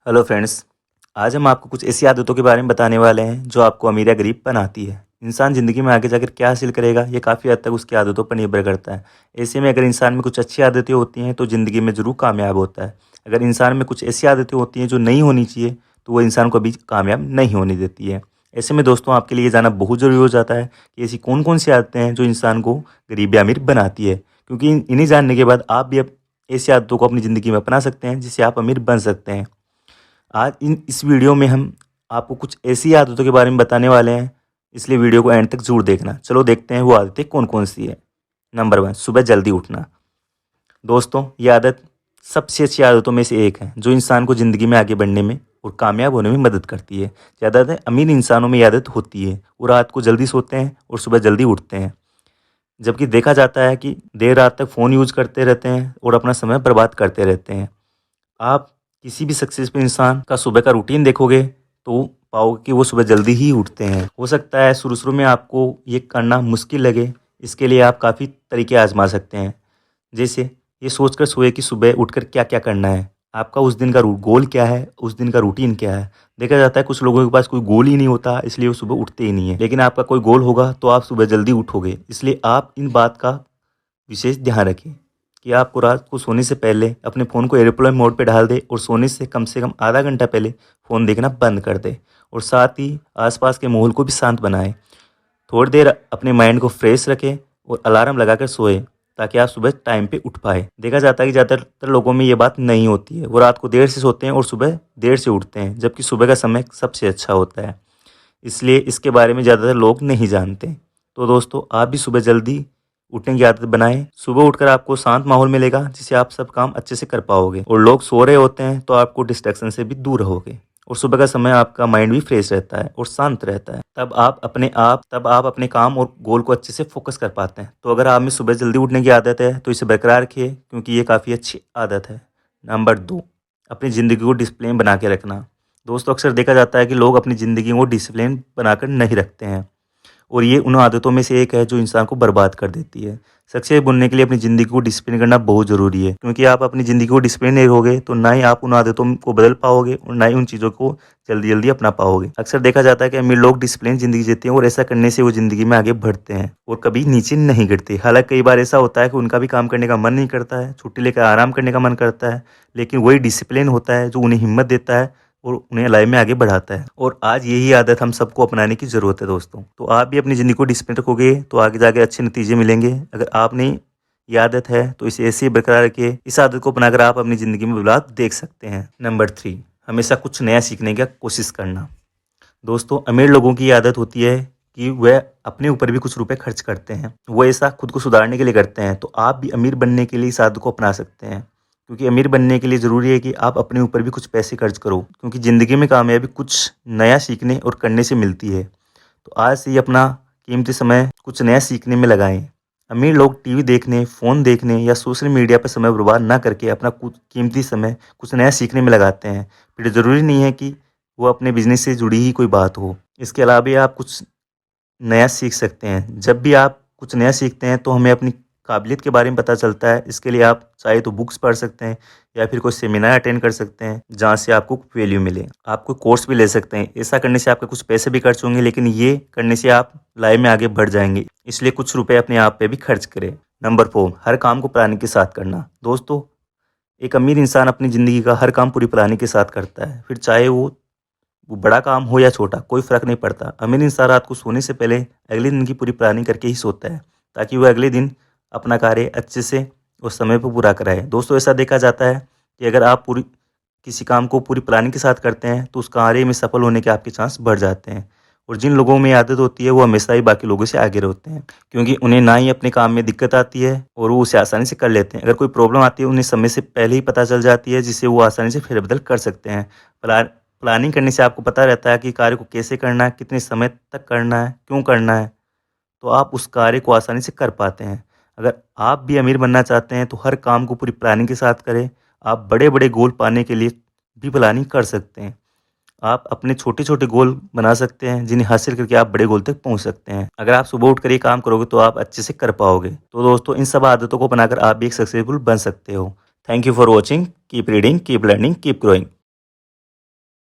Hello friends. आज हम आपको कुछ ऐसी आदतों के बारे में बताने वाले हैं जो आपको अमीर या गरीब बनाती है। इंसान ज़िंदगी में आगे जाकर क्या हासिल करेगा ये काफ़ी हद तक उसकी आदतों पर निर्भर करता है। ऐसे में अगर इंसान में कुछ अच्छी आदतें होती हैं तो ज़िंदगी में ज़रूर कामयाब होता है। अगर इंसान में कुछ ऐसी आदतें होती हैं जो नहीं होनी चाहिए तो वो इंसान को कभी कामयाब नहीं होने देती है। ऐसे में दोस्तों आपके लिए ये जानना बहुत ज़रूरी हो जाता है कि ऐसी कौन कौन सी आदतें हैं जो इंसान को गरीब या अमीर बनाती है, क्योंकि इन्हें जानने के बाद आप भी अब ऐसी आदतों को अपनी ज़िंदगी में अपना सकते हैं जिससे आप अमीर बन सकते हैं। आज इस वीडियो में हम आपको कुछ ऐसी आदतों के बारे में बताने वाले हैं, इसलिए वीडियो को एंड तक ज़रूर देखना। चलो देखते हैं वो आदतें कौन कौन सी है। नंबर 1, सुबह जल्दी उठना। दोस्तों ये आदत सबसे अच्छी आदतों में से एक है जो इंसान को ज़िंदगी में आगे बढ़ने में और कामयाब होने में मदद करती है। ज़्यादातर अमीर इंसानों में ये आदत होती है, वो रात को जल्दी सोते हैं और सुबह जल्दी उठते हैं, जबकि देखा जाता है कि देर रात तक फ़ोन यूज़ करते रहते हैं और अपना समय बर्बाद करते रहते हैं। आप किसी भी सक्सेसफुल इंसान का सुबह का रूटीन देखोगे तो पाओगे कि वो सुबह जल्दी ही उठते हैं। हो सकता है शुरू में आपको ये करना मुश्किल लगे, इसके लिए आप काफ़ी तरीके आजमा सकते हैं। जैसे ये सोचकर सोए कि सुबह उठकर क्या क्या करना है, आपका उस दिन का गोल क्या है, उस दिन का रूटीन क्या है। देखा जाता है कुछ लोगों के पास कोई गोल ही नहीं होता, इसलिए वो सुबह उठते ही नहीं है, लेकिन आपका कोई गोल होगा तो आप सुबह जल्दी उठोगे। इसलिए आप इन बात का विशेष ध्यान रखें कि आपको रात को सोने से पहले अपने फ़ोन को एयरप्लेन मोड पे डाल दें और सोने से कम आधा घंटा पहले फ़ोन देखना बंद कर दें, और साथ ही आसपास के माहौल को भी शांत बनाएं। थोड़ी देर अपने माइंड को फ्रेश रखें और अलार्म लगाकर सोएं ताकि आप सुबह टाइम पे उठ पाए। देखा जाता है कि ज़्यादातर लोगों में ये बात नहीं होती है, वो रात को देर से सोते हैं और सुबह देर से उठते हैं, जबकि सुबह का समय सबसे अच्छा होता है। इसलिए इसके बारे में ज़्यादातर लोग नहीं जानते। तो दोस्तों आप भी सुबह जल्दी उठने की आदत बनाएं। सुबह उठकर आपको शांत माहौल मिलेगा जिससे आप सब काम अच्छे से कर पाओगे, और लोग सो रहे होते हैं तो आपको डिस्ट्रैक्शन से भी दूर रहोगे, और सुबह का समय आपका माइंड भी फ्रेश रहता है और शांत रहता है। तब आप अपने काम और गोल को अच्छे से फोकस कर पाते हैं। तो अगर आप में सुबह जल्दी उठने की आदत है तो इसे बरकरार रखिए, क्योंकि ये काफ़ी अच्छी आदत है। नंबर 2, अपनी ज़िंदगी को डिसिप्लिन बना के रखना। दोस्तों अक्सर देखा जाता है कि लोग अपनी ज़िंदगी को डिसिप्लिन बनाकर नहीं रखते हैं, और ये उन आदतों में से एक है जो इंसान को बर्बाद कर देती है। सक्सेस बनने के लिए अपनी ज़िंदगी को डिसिप्लिन करना बहुत ज़रूरी है, क्योंकि आप अपनी ज़िंदगी को डिसिप्लिन नहीं रहोगे तो ना ही आप उन आदतों को बदल पाओगे और ना ही उन चीज़ों को जल्दी जल्दी अपना पाओगे। अक्सर देखा जाता है कि अमीर लोग डिसिप्लिन ज़िंदगी जीते हैं और ऐसा करने से वो ज़िंदगी में आगे बढ़ते हैं और कभी नीचे नहीं गिरते। हालांकि कई बार ऐसा होता है कि उनका भी काम करने का मन नहीं करता है, छुट्टी लेकर आराम करने का मन करता है, लेकिन वही डिसिप्लिन होता है जो उन्हें हिम्मत देता है और उन्हें लाइफ में आगे बढ़ाता है। और आज यही आदत हम सबको अपनाने की ज़रूरत है दोस्तों। तो आप भी अपनी ज़िंदगी को डिसिप्लिन रखोगे तो आगे जाके अच्छे नतीजे मिलेंगे। अगर आपने ये आदत है तो इसे ऐसे ही बरकरार रखिए। इस आदत को अपनाकर आप अपनी ज़िंदगी में बदलाव देख सकते हैं। नंबर 3, हमेशा कुछ नया सीखने की कोशिश करना। दोस्तों अमीर लोगों की आदत होती है कि वह अपने ऊपर भी कुछ रुपए खर्च करते हैं, वो ऐसा खुद को सुधारने के लिए करते हैं। तो आप भी अमीर बनने के लिए इस आदत को अपना सकते हैं, क्योंकि अमीर बनने के लिए ज़रूरी है कि आप अपने ऊपर भी कुछ पैसे खर्च करो, क्योंकि ज़िंदगी में कामयाबी कुछ नया सीखने और करने से मिलती है। तो आज से ही अपना कीमती समय कुछ नया सीखने में लगाएं। अमीर लोग टीवी देखने, फ़ोन देखने या सोशल मीडिया पर समय बर्बाद ना करके अपना कुछ कीमती समय कुछ नया सीखने में लगाते हैं। फिर ज़रूरी नहीं है कि वो अपने बिजनेस से जुड़ी ही कोई बात हो। इसके अलावा भी आप कुछ नया सीख सकते हैं। जब भी आप कुछ नया सीखते हैं तो हमें अपनी काबिलियत के बारे में पता चलता है। इसके लिए आप चाहे तो बुक्स पढ़ सकते हैं या फिर कोई सेमिनार अटेंड कर सकते हैं जहाँ से आपको वैल्यू मिले। आप कोई कोर्स भी ले सकते हैं। ऐसा करने से आपके कुछ पैसे भी खर्च होंगे, लेकिन ये करने से आप लाइफ में आगे बढ़ जाएंगे। इसलिए कुछ रुपए अपने आप पे भी खर्च करें। नंबर 4, हर काम को प्लानिंग के साथ करना। दोस्तों एक अमीर इंसान अपनी ज़िंदगी का हर काम पूरी प्लानिंग के साथ करता है, फिर चाहे वो बड़ा काम हो या छोटा, कोई फ़र्क नहीं पड़ता। अमीर इंसान रात को सोने से पहले अगले दिन की पूरी प्लानिंग करके ही सोता है, ताकि वह अगले दिन अपना कार्य अच्छे से और समय पर पूरा कराए। दोस्तों ऐसा देखा जाता है कि अगर आप किसी काम को पूरी प्लानिंग के साथ करते हैं तो उस कार्य में सफल होने के आपके चांस बढ़ जाते हैं। और जिन लोगों में आदत होती है वो हमेशा ही बाकी लोगों से आगे रहते हैं, क्योंकि उन्हें ना ही अपने काम में दिक्कत आती है और वो उसे आसानी से कर लेते हैं। अगर कोई प्रॉब्लम आती है उन्हें समय से पहले ही पता चल जाती है, जिससे वो आसानी से फेरबदल कर सकते हैं। प्लानिंग करने से आपको पता रहता है कि कार्य को कैसे करना है, कितने समय तक करना है, क्यों करना है, तो आप उस कार्य को आसानी से कर पाते हैं। अगर आप भी अमीर बनना चाहते हैं तो हर काम को पूरी प्लानिंग के साथ करें। आप बड़े बड़े गोल पाने के लिए भी प्लानिंग कर सकते हैं। आप अपने छोटे छोटे गोल बना सकते हैं जिन्हें हासिल करके आप बड़े गोल तक पहुंच सकते हैं। अगर आप सुबह उठकर ये काम करोगे तो आप अच्छे से कर पाओगे। तो दोस्तों इन सब आदतों को बनाकर आप भी एक सक्सेसफुल बन सकते हो। Thank you for watching. Keep reading, keep learning, keep growing.